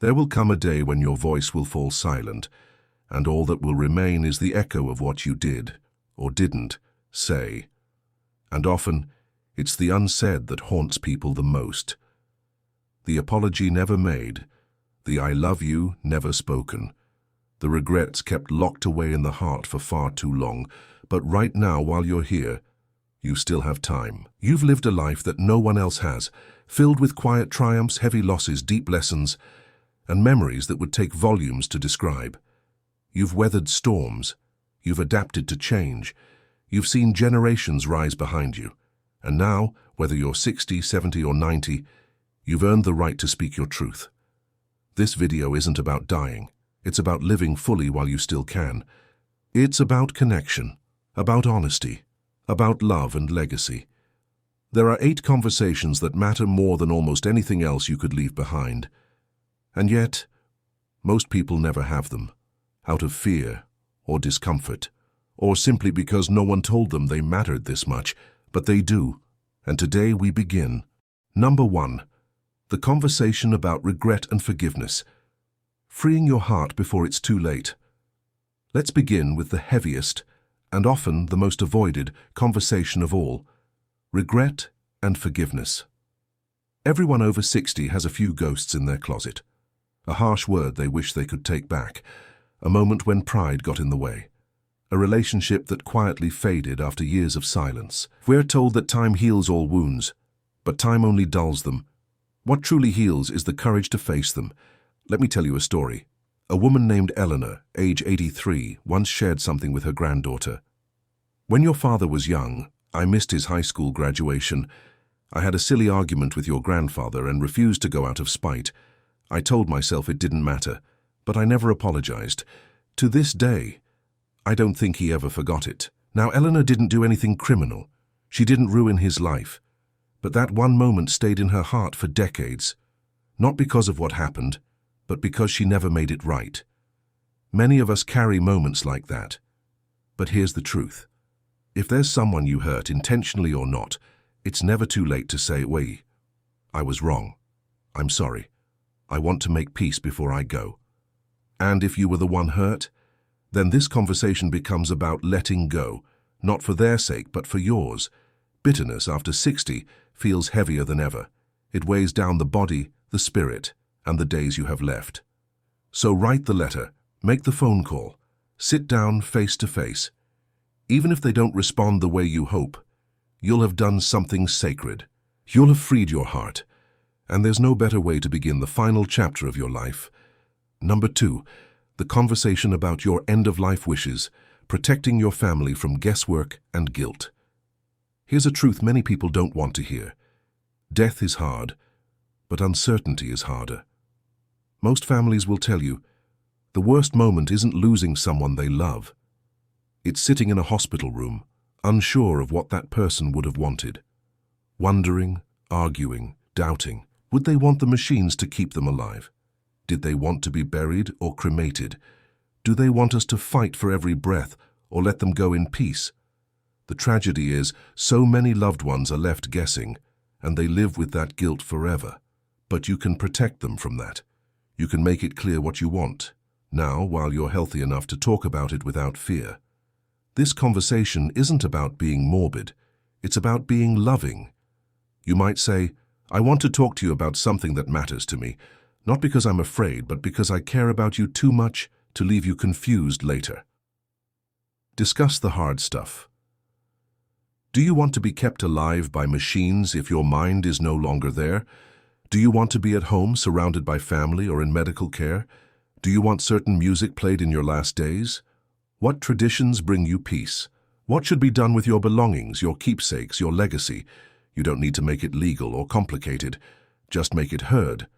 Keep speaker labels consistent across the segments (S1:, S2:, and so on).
S1: There will come a day when your voice will fall silent, and all that will remain is the echo of what you did, or didn't, say. And often, it's the unsaid that haunts people the most. The apology never made, the I love you never spoken, the regrets kept locked away in the heart for far too long, but right now while you're here, you still have time. You've lived a life that no one else has, filled with quiet triumphs, heavy losses, deep lessons, and memories that would take volumes to describe. You've weathered storms, you've adapted to change, you've seen generations rise behind you, and now, whether you're 60, 70 or 90, you've earned the right to speak your truth. This video isn't about dying, it's about living fully while you still can. It's about connection, about honesty, about love and legacy. There are 8 conversations that matter more than almost anything else you could leave behind. And yet, most people never have them, out of fear or discomfort, or simply because no one told them they mattered this much, but they do. And today we begin. Number 1. The conversation about regret and forgiveness. Freeing your heart before it's too late. Let's begin with the heaviest, and often the most avoided, conversation of all. Regret and forgiveness. Everyone over 60 has a few ghosts in their closet. A harsh word they wish they could take back. A moment when pride got in the way. A relationship that quietly faded after years of silence. We're told that time heals all wounds, but time only dulls them. What truly heals is the courage to face them. Let me tell you a story. A woman named Eleanor, age 83, once shared something with her granddaughter. When your father was young, I missed his high school graduation. I had a silly argument with your grandfather and refused to go out of spite. I told myself it didn't matter, but I never apologized. To this day, I don't think he ever forgot it. Now, Eleanor didn't do anything criminal. She didn't ruin his life. But that one moment stayed in her heart for decades. Not because of what happened, but because she never made it right. Many of us carry moments like that. But here's the truth. If there's someone you hurt, intentionally or not, it's never too late to say, wait, I was wrong. I'm sorry. I want to make peace before I go. And if you were the one hurt, then this conversation becomes about letting go, not for their sake, but for yours. Bitterness after 60 feels heavier than ever. It weighs down the body, the spirit, and the days you have left. So write the letter, make the phone call, sit down face to face. Even if they don't respond the way you hope, you'll have done something sacred. You'll have freed your heart. And there's no better way to begin the final chapter of your life. Number 2, the conversation about your end-of-life wishes, protecting your family from guesswork and guilt. Here's a truth many people don't want to hear. Death is hard, but uncertainty is harder. Most families will tell you, the worst moment isn't losing someone they love. It's sitting in a hospital room, unsure of what that person would have wanted. Wondering, arguing, doubting. Would they want the machines to keep them alive? Did they want to be buried or cremated? Do they want us to fight for every breath or let them go in peace? The tragedy is, so many loved ones are left guessing, and they live with that guilt forever. But you can protect them from that. You can make it clear what you want, now while you're healthy enough to talk about it without fear. This conversation isn't about being morbid, it's about being loving. You might say, I want to talk to you about something that matters to me, not because I'm afraid, but because I care about you too much to leave you confused later. Discuss the hard stuff. Do you want to be kept alive by machines if your mind is no longer there? Do you want to be at home surrounded by family or in medical care? Do you want certain music played in your last days? What traditions bring you peace? What should be done with your belongings, your keepsakes, your legacy? You don't need to make it legal or complicated. Just make it heard.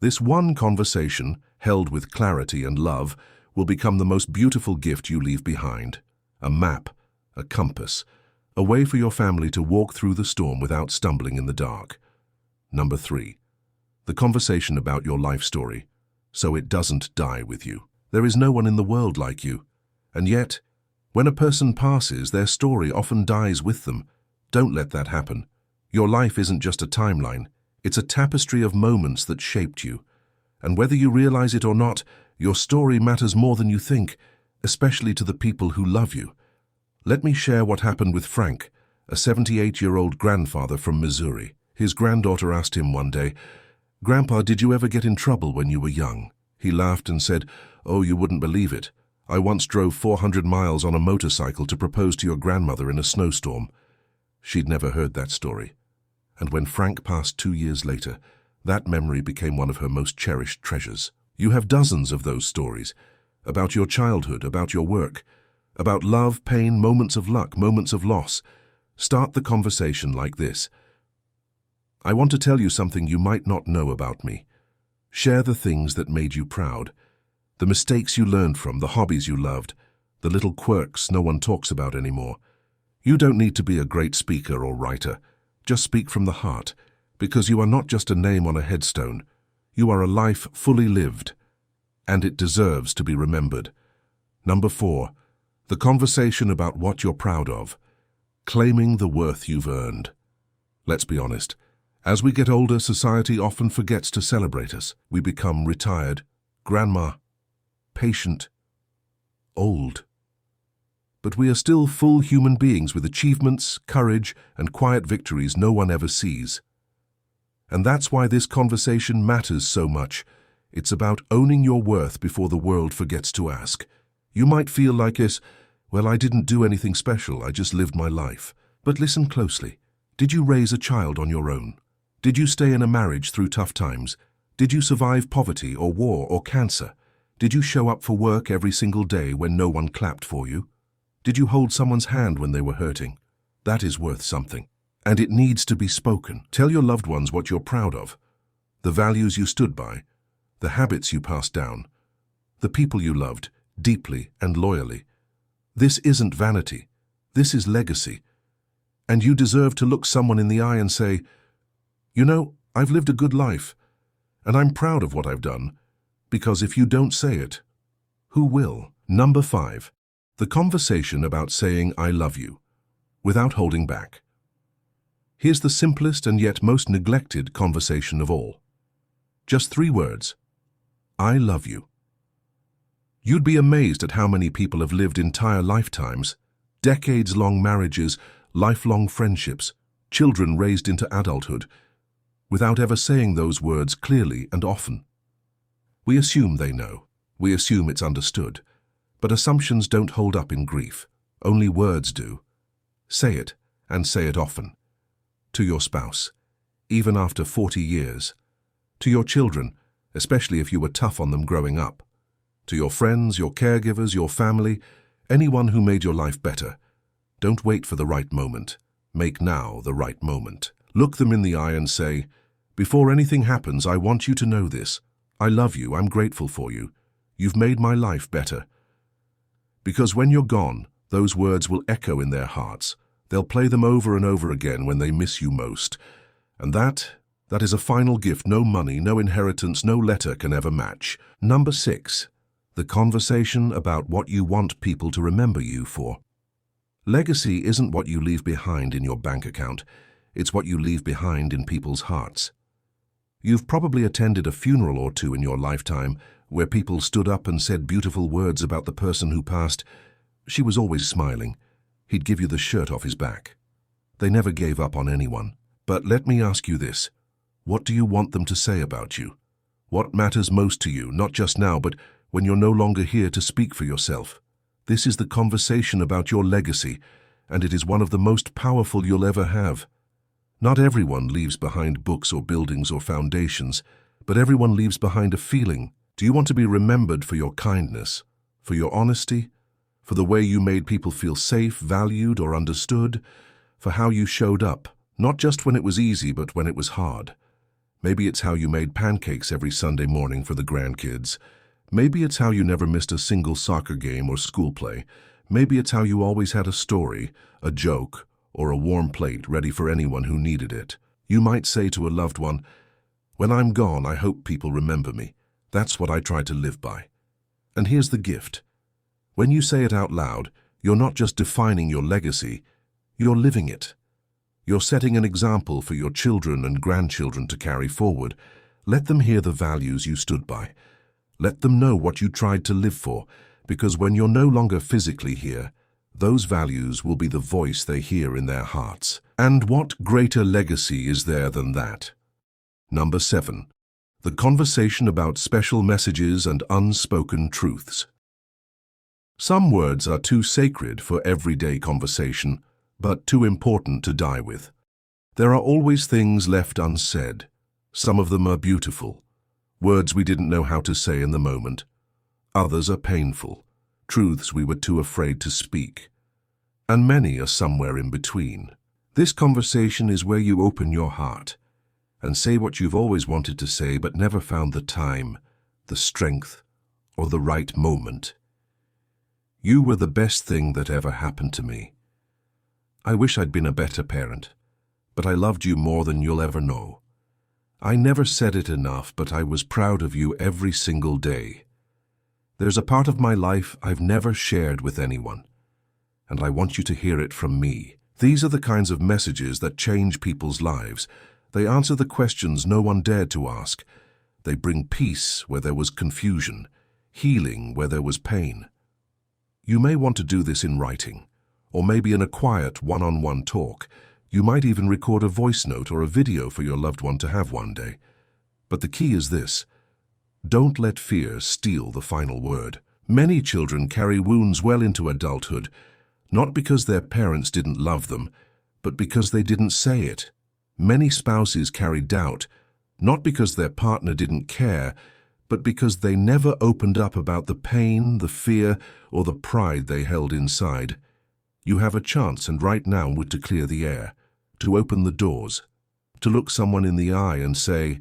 S1: This one conversation, held with clarity and love, will become the most beautiful gift you leave behind. A map, a compass, a way for your family to walk through the storm without stumbling in the dark. Number 3. The conversation about your life story, so it doesn't die with you. There is no one in the world like you. And yet, when a person passes, their story often dies with them. Don't let that happen. Your life isn't just a timeline. It's a tapestry of moments that shaped you. And whether you realize it or not, your story matters more than you think, especially to the people who love you. Let me share what happened with Frank, a 78-year-old grandfather from Missouri. His granddaughter asked him one day, "Grandpa, did you ever get in trouble when you were young?" He laughed and said, "Oh, you wouldn't believe it. I once drove 400 miles on a motorcycle to propose to your grandmother in a snowstorm." She'd never heard that story. And when Frank passed 2 years later, that memory became one of her most cherished treasures. You have dozens of those stories, about your childhood, about your work, about love, pain, moments of luck, moments of loss. Start the conversation like this. "I want to tell you something you might not know about me." Share the things that made you proud, the mistakes you learned from, the hobbies you loved, the little quirks no one talks about anymore. You don't need to be a great speaker or writer. Just speak from the heart, because you are not just a name on a headstone. You are a life fully lived, and it deserves to be remembered. Number 4, the conversation about what you're proud of. Claiming the worth you've earned. Let's be honest. As we get older, society often forgets to celebrate us. We become retired, grandma, patient, old. But we are still full human beings with achievements, courage, and quiet victories no one ever sees. And that's why this conversation matters so much. It's about owning your worth before the world forgets to ask. You might feel like this, "Well, I didn't do anything special, I just lived my life." But listen closely. Did you raise a child on your own? Did you stay in a marriage through tough times? Did you survive poverty or war or cancer? Did you show up for work every single day when no one clapped for you? Did you hold someone's hand when they were hurting? That is worth something. And it needs to be spoken. Tell your loved ones what you're proud of. The values you stood by, the habits you passed down, the people you loved deeply and loyally. This isn't vanity. This is legacy. And you deserve to look someone in the eye and say, "You know, I've lived a good life, and I'm proud of what I've done," because if you don't say it, who will? Number 5, the conversation about saying "I love you," without holding back. Here's the simplest and yet most neglected conversation of all. Just 3 words. I love you. You'd be amazed at how many people have lived entire lifetimes, decades-long marriages, lifelong friendships, children raised into adulthood, without ever saying those words clearly and often. We assume they know. We assume it's understood. But assumptions don't hold up in grief. Only words do. Say it, and say it often. To your spouse, even after 40 years. To your children, especially if you were tough on them growing up. To your friends, your caregivers, your family, anyone who made your life better. Don't wait for the right moment. Make now the right moment. Look them in the eye and say, "Before anything happens, I want you to know this. I love you, I'm grateful for you. You've made my life better." Because when you're gone, those words will echo in their hearts. They'll play them over and over again when they miss you most. And that is a final gift no money, no inheritance, no letter can ever match. Number 6, the conversation about what you want people to remember you for. Legacy isn't what you leave behind in your bank account. It's what you leave behind in people's hearts. You've probably attended a funeral or two in your lifetime where people stood up and said beautiful words about the person who passed. She was always smiling. He'd give you the shirt off his back. They never gave up on anyone. But let me ask you this. What do you want them to say about you? What matters most to you, not just now, but when you're no longer here to speak for yourself? This is the conversation about your legacy, and it is one of the most powerful you'll ever have. Not everyone leaves behind books or buildings or foundations, but everyone leaves behind a feeling. Do you want to be remembered for your kindness, for your honesty, for the way you made people feel safe, valued, or understood, for how you showed up, not just when it was easy, but when it was hard? Maybe it's how you made pancakes every Sunday morning for the grandkids. Maybe it's how you never missed a single soccer game or school play. Maybe it's how you always had a story, a joke, or a warm plate ready for anyone who needed it. You might say to a loved one, "When I'm gone, I hope people remember me. That's what I try to live by." And here's the gift. When you say it out loud, you're not just defining your legacy, you're living it. You're setting an example for your children and grandchildren to carry forward, Let them hear the values you stood by. Let them know what you tried to live for, because when you're no longer physically here, those values will be the voice they hear in their hearts. And what greater legacy is there than that? Number 7. The conversation about special messages and unspoken truths. Some words are too sacred for everyday conversation, but too important to die with. There are always things left unsaid. Some of them are beautiful, words we didn't know how to say in the moment. Others are painful, truths we were too afraid to speak. And many are somewhere in between. This conversation is where you open your heart and say what you've always wanted to say but never found the time, the strength, or the right moment. You were the best thing that ever happened to me. I wish I'd been a better parent, but I loved you more than you'll ever know. I never said it enough, but I was proud of you every single day. There's a part of my life I've never shared with anyone, and I want you to hear it from me. These are the kinds of messages that change people's lives. They answer the questions no one dared to ask. They bring peace where there was confusion, healing where there was pain. You may want to do this in writing, or maybe in a quiet one-on-one talk. You might even record a voice note or a video for your loved one to have one day. But the key is this: don't let fear steal the final word. Many children carry wounds well into adulthood, not because their parents didn't love them, but because they didn't say it. Many spouses carry doubt, not because their partner didn't care, but because they never opened up about the pain, the fear, or the pride they held inside. You have a chance, and right now, to clear the air, to open the doors, to look someone in the eye and say,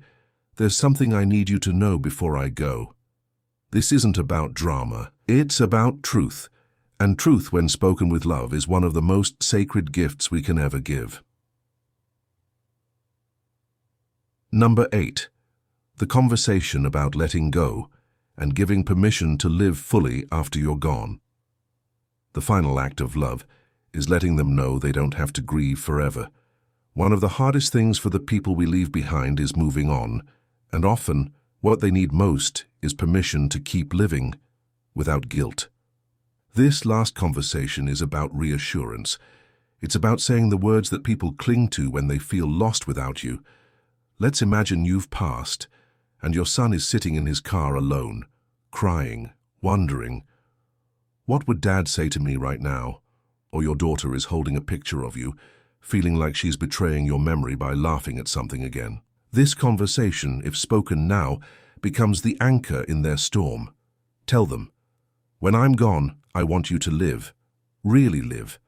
S1: "There's something I need you to know before I go." This isn't about drama, it's about truth. And truth, when spoken with love, is one of the most sacred gifts we can ever give. Number 8. The conversation about letting go and giving permission to live fully after you're gone. The final act of love is letting them know they don't have to grieve forever. One of the hardest things for the people we leave behind is moving on, and often what they need most is permission to keep living without guilt. This last conversation is about reassurance. It's about saying the words that people cling to when they feel lost without you. Let's imagine you've passed, and your son is sitting in his car alone, crying, wondering, "What would Dad say to me right now?" Or your daughter is holding a picture of you, feeling like she's betraying your memory by laughing at something again. This conversation, if spoken now, becomes the anchor in their storm. Tell them, "When I'm gone, I want you to live, really live.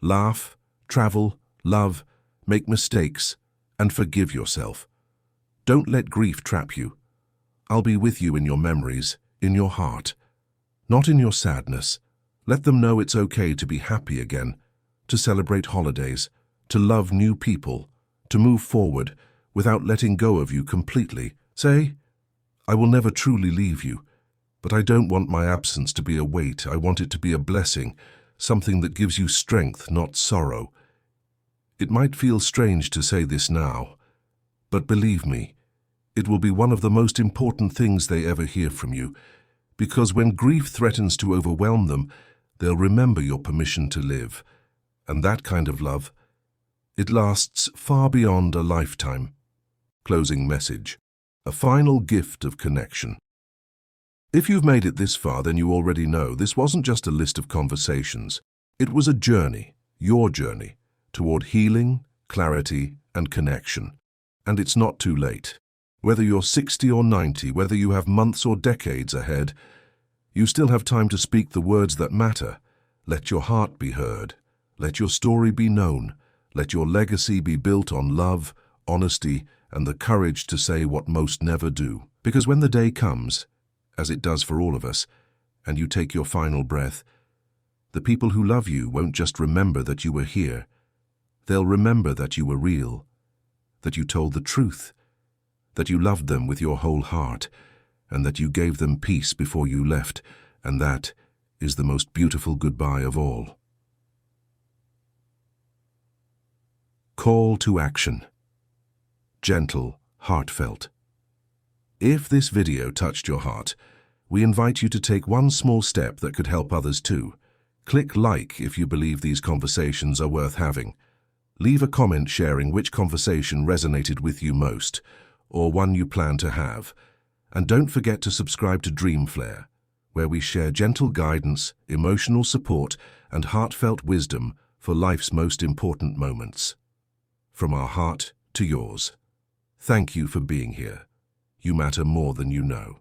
S1: Laugh, travel, love, make mistakes, and forgive yourself. Don't let grief trap you. I'll be with you in your memories, in your heart, not in your sadness." Let them know it's okay to be happy again, to celebrate holidays, to love new people, to move forward without letting go of you completely. Say, "I will never truly leave you, but I don't want my absence to be a weight. I want it to be a blessing, something that gives you strength, not sorrow." It might feel strange to say this now, but believe me, it will be one of the most important things they ever hear from you, because when grief threatens to overwhelm them, they'll remember your permission to live. And that kind of love, it lasts far beyond a lifetime. Closing message. A final gift of connection. If you've made it this far, then you already know this wasn't just a list of conversations. It was a journey, your journey, toward healing, clarity, and connection. And it's not too late. Whether you're 60 or 90, whether you have months or decades ahead, you still have time to speak the words that matter. Let your heart be heard. Let your story be known. Let your legacy be built on love, honesty, and the courage to say what most never do. Because when the day comes, as it does for all of us, and you take your final breath, the people who love you won't just remember that you were here. They'll remember that you were real, that you told the truth, that you loved them with your whole heart, and that you gave them peace before you left, and that is the most beautiful goodbye of all. Call to action. Gentle, heartfelt. If this video touched your heart, we invite you to take one small step that could help others too. Click like if you believe these conversations are worth having. Leave a comment sharing which conversation resonated with you most, or one you plan to have. And don't forget to subscribe to Dream Flare, where we share gentle guidance, emotional support, and heartfelt wisdom for life's most important moments. From our heart to yours. Thank you for being here. You matter more than you know.